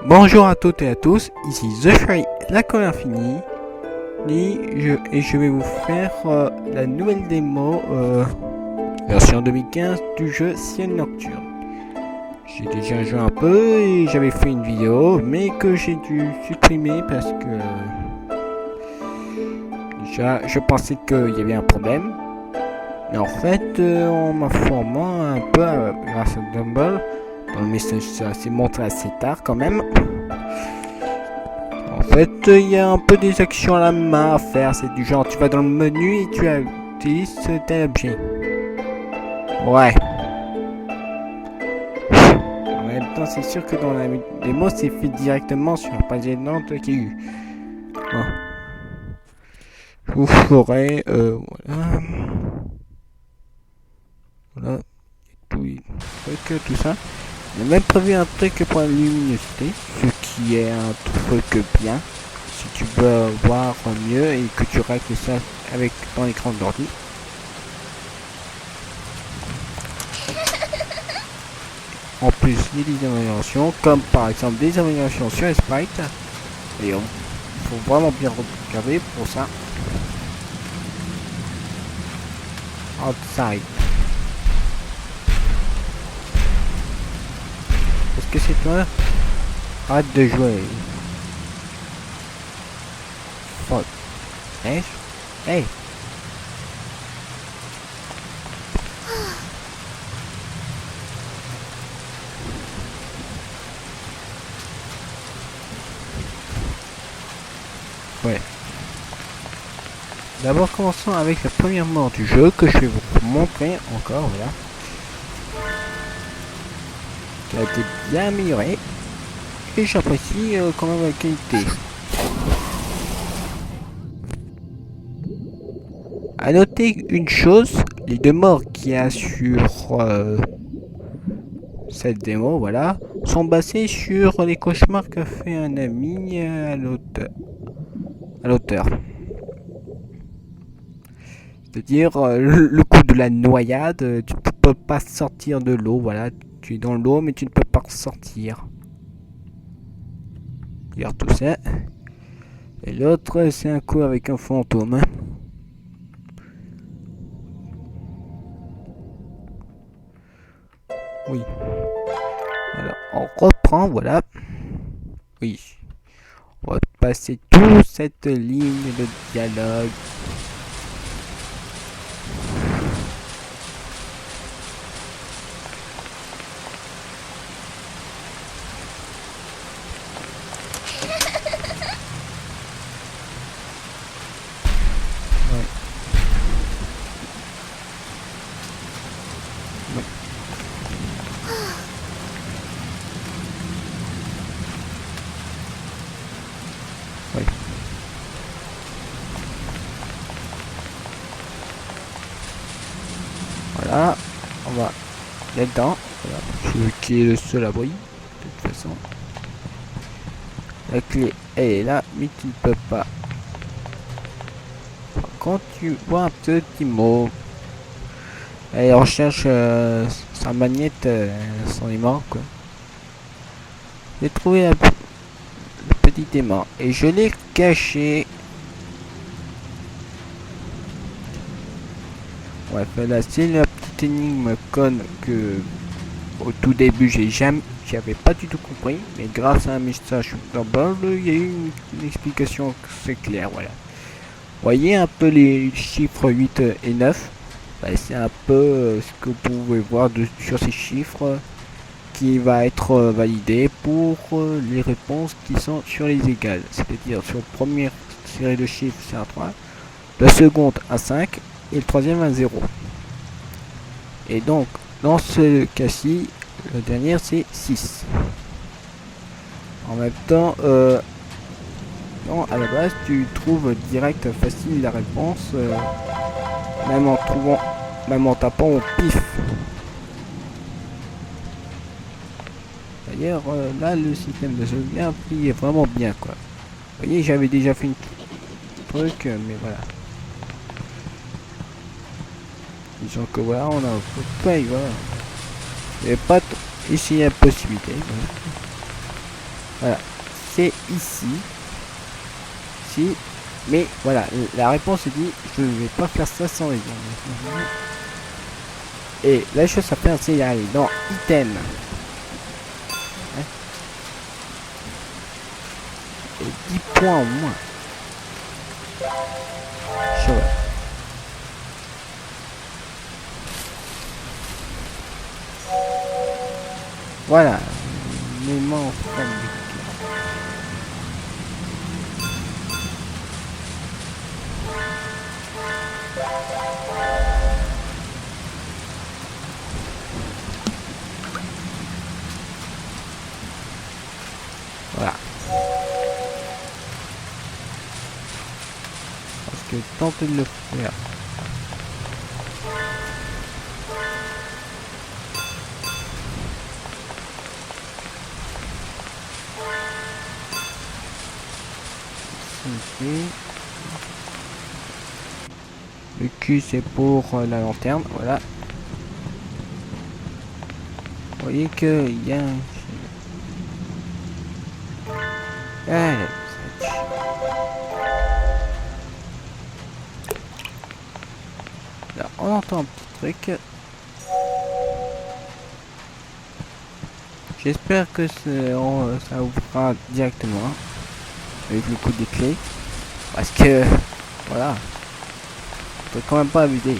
Bonjour à toutes et à tous, ici The Shy, la colère infinie, et je vais vous faire la nouvelle démo version 2015 du jeu Ciel Nocturne. J'ai déjà joué un peu et j'avais fait une vidéo, mais que j'ai dû supprimer parce que déjà je pensais qu'il y avait un problème. Mais en fait, en m'informant un peu grâce à Dumble, dans le message ça s'est montré assez tard quand même. En fait, il y a un peu des actions à la main à faire. C'est du genre, tu vas dans le menu et tu utilises tel objet. Ouais. En même temps, c'est sûr que dans la démo, c'est fait directement sur la page aidante qu'il y a eu. Bon. Je vous ferai, voilà. Voilà. Tout ça. J'ai même prévu un truc pour la luminosité, ce qui est un truc bien. Si tu veux voir mieux et que tu règles ça avec ton écran d'ordi. En plus, il y a des améliorations, comme par exemple des améliorations sur les sprites. Et il faut vraiment bien regarder pour ça. Outside. Est-ce que c'est toi? Arrête de jouer. Fuck. Hey. Hey. Ouais. D'abord commençons avec la première mort du jeu que je vais vous montrer encore, voilà. Qui a été bien améliorée. Et j'apprécie quand même la qualité. A noter une chose, les deux morts qu'il y a sur cette démo, voilà, sont basés sur les cauchemars qu'a fait un ami à l'auteur. C'est-à-dire le coup de la noyade, tu ne peux pas sortir de l'eau, voilà, tu es dans l'eau mais tu ne peux pas sortir. Regarde tout ça. Et l'autre, c'est un coup avec un fantôme. Oui. Alors, on reprend, voilà. Oui. On va passer toute cette ligne de dialogue. Oui. Voilà, on va là-dedans. Voilà. Celui qui est le seul abri, de toute façon. La clé, elle est là, mais tu ne peux pas. Quand tu vois un petit mot, et on cherche sa magnette, son aimant, quoi. J'ai trouvé le petit aimant et je l'ai caché. Ouais, là c'est la petite énigme conne que au tout début j'avais pas du tout compris, mais grâce à un message d'abord il y a eu une explication, c'est clair, voilà. Voyez un peu les chiffres 8 et 9, bah, c'est un peu ce que vous pouvez voir sur ces chiffres qui va être validé pour les réponses qui sont sur les égales, c'est-à-dire sur la première série de chiffres c'est un 3, la seconde un 5 et le troisième un 0. Et donc dans ce cas-ci, la dernière c'est 6. En même temps, non, à la base tu trouves direct facile la réponse, même en tapant au pif. D'ailleurs, là le système de sauvegarde est vraiment bien, quoi. Vous voyez, j'avais déjà fait une truc, mais voilà. Disons que voilà, on a un peu de paye, voilà. Et pas ici il y a possibilité. Voilà. Voilà, c'est ici. Si, mais voilà, la réponse est dit, je ne vais pas faire ça sans raison. Et la chose à faire, c'est aller dans item. Hein, et 10 points en moins. Sure. Voilà, l'élément faible. Voilà. Parce que tenter de le faire. Ici. Le Q c'est pour la lanterne, voilà. Vous voyez qu'il y a un... Allez, là, on entend un petit truc. J'espère que ça ouvrira directement avec le coup des clés. Parce que, voilà, faut quand même pas abuser.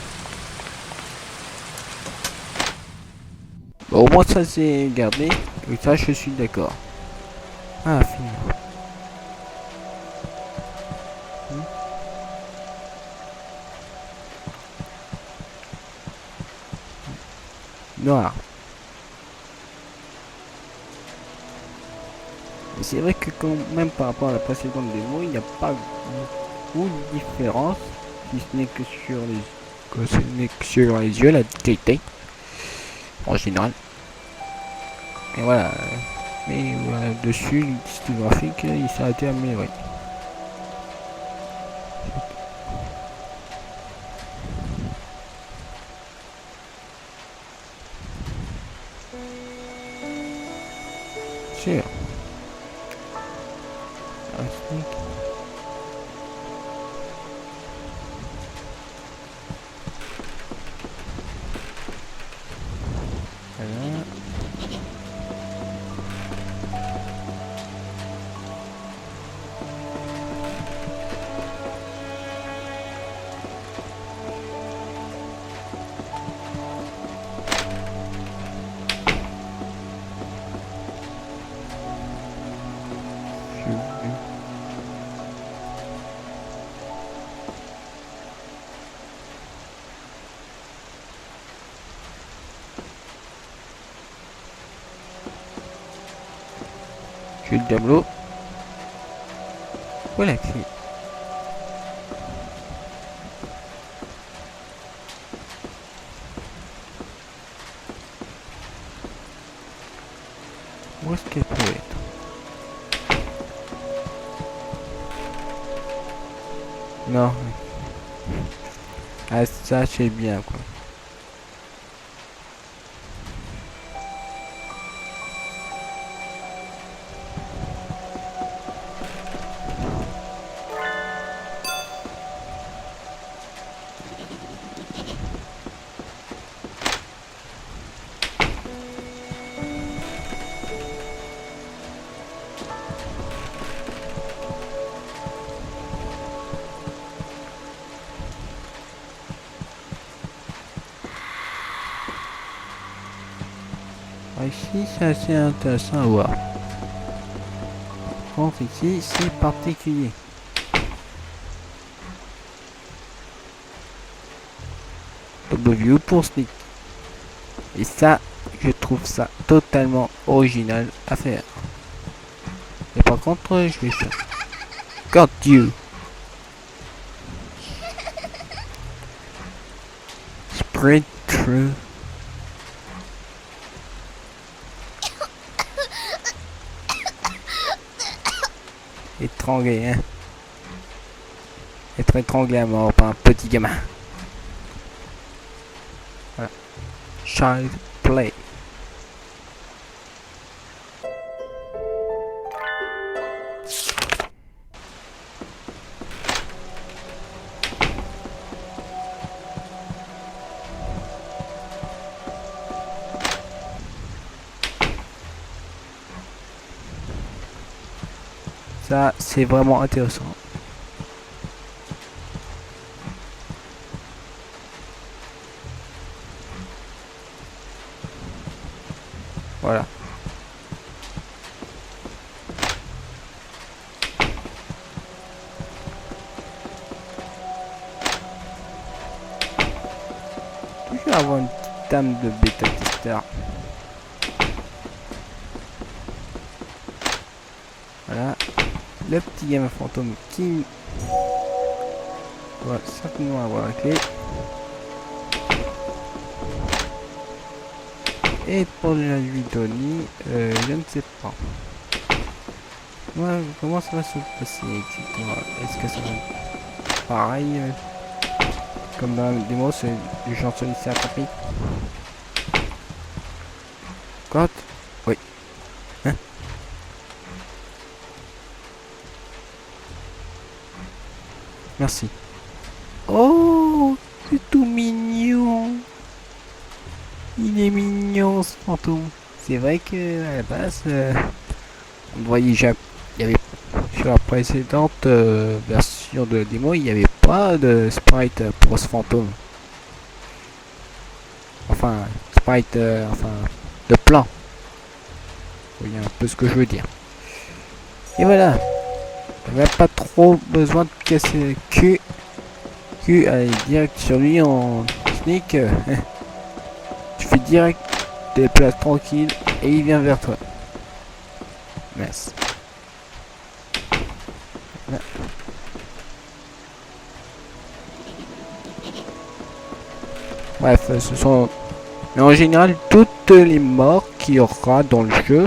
Bon, au moins ça c'est gardé. Et ça je suis d'accord. Ah, fini. Noir. Et c'est vrai que quand même par rapport à la précédente démo, il n'y a pas beaucoup de différence. Si ce n'est que sur les yeux, la qualité. En général. Et voilà. Mais voilà, dessus, le style graphique, il s'est été amélioré. Sûr. Voilà. Je suis le tableau. Voilà, clé. Où est-ce qu'elle peut être? Non. Ah, ça, c'est bien, quoi. Ici, c'est assez intéressant à voir. Par contre, ici, c'est particulier. W pour sneak. Et ça, je trouve ça totalement original à faire. Et par contre, je vais faire. Got you. Sprint through. Étranglé, hein. Être étranglé à mort par un petit gamin. Voilà. Child play. Ça, c'est vraiment intéressant. Voilà. Je vais avoir une petite âme de bêta-testeur. Voilà. Le petit gamin fantôme qui va certainement avoir la clé. Et pour la lui Tony, je ne sais pas. Ouais, comment ça va se passer exactement? Est-ce que ça va être pareil comme dans la démo, c'est du chanson ici à tapis? Quand? Oui. Hein? Merci. Oh, c'est tout mignon. Il est mignon ce fantôme. C'est vrai que à la base, on voyait jamais. Il y avait sur la précédente version de la démo, il n'y avait pas de sprite pour ce fantôme. Enfin, sprite, enfin, de plan. Vous voyez un peu ce que je veux dire. Et voilà. On n'a pas trop besoin de casser le cul. Allez direct sur lui en sneak. Tu fais direct des places tranquilles et il vient vers toi. Merci. Là. Bref, ce sont... Mais en général, toutes les morts qu'il y aura dans le jeu,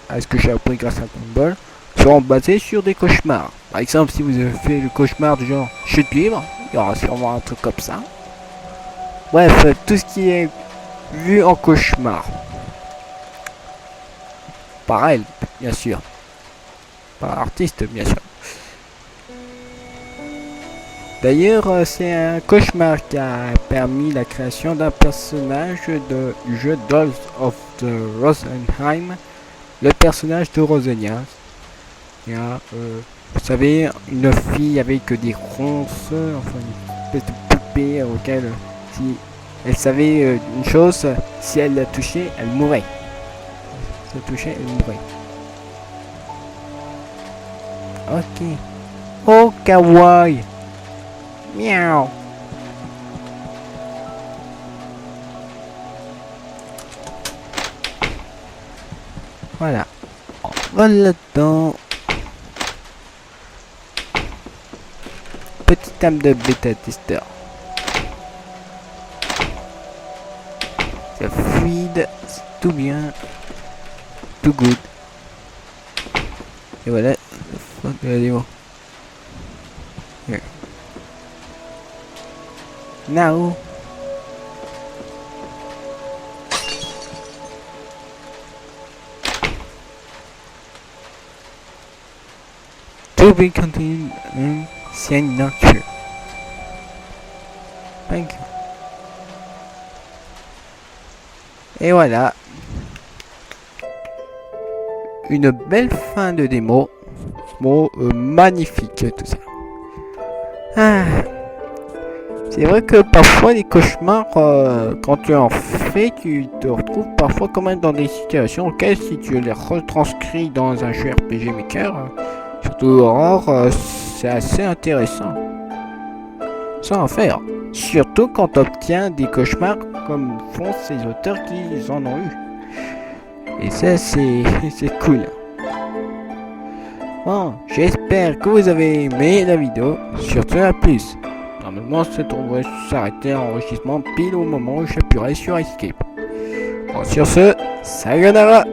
à ce que j'ai appris grâce à Gumball, seront basées sur des cauchemars. Par exemple, si vous avez fait le cauchemar du genre chute libre, il y aura sûrement un truc comme ça. Bref, tout ce qui est vu en cauchemar. Par elle, bien sûr. Par l'artiste, bien sûr. D'ailleurs, c'est un cauchemar qui a permis la création d'un personnage du jeu Dolls of the Rosenheim, le personnage de Rosenia. Il y a, vous savez, une fille avec des ronces, enfin une espèce de poupée auquel, si elle savait une chose, si elle la touchait, elle mourrait. Si elle touchait, elle mourrait. Ok. Oh, kawaii. Miaou. Voilà. On va là-dedans. Petite âme de bêta-testeur. C'est fluide, c'est tout bien. Tout good. Et voilà. Allez, here. Now. To be continued in signature. Thank you. Et voilà. Une belle fin de démo. Bon, magnifique tout ça. Ah. C'est vrai que parfois les cauchemars, quand tu en fais, tu te retrouves parfois quand même dans des situations auxquelles si tu les retranscris dans un jeu RPG Maker, surtout Aurore, c'est assez intéressant. Ça en faire. Surtout quand tu obtiens des cauchemars comme font ces auteurs qui en ont eu. Et ça c'est cool. Bon, j'espère que vous avez aimé la vidéo. Surtout à plus. Normalement, ça devrait s'arrêter en enregistrement pile au moment où j'appuierai sur Escape. Bon, sur ce, sayonara!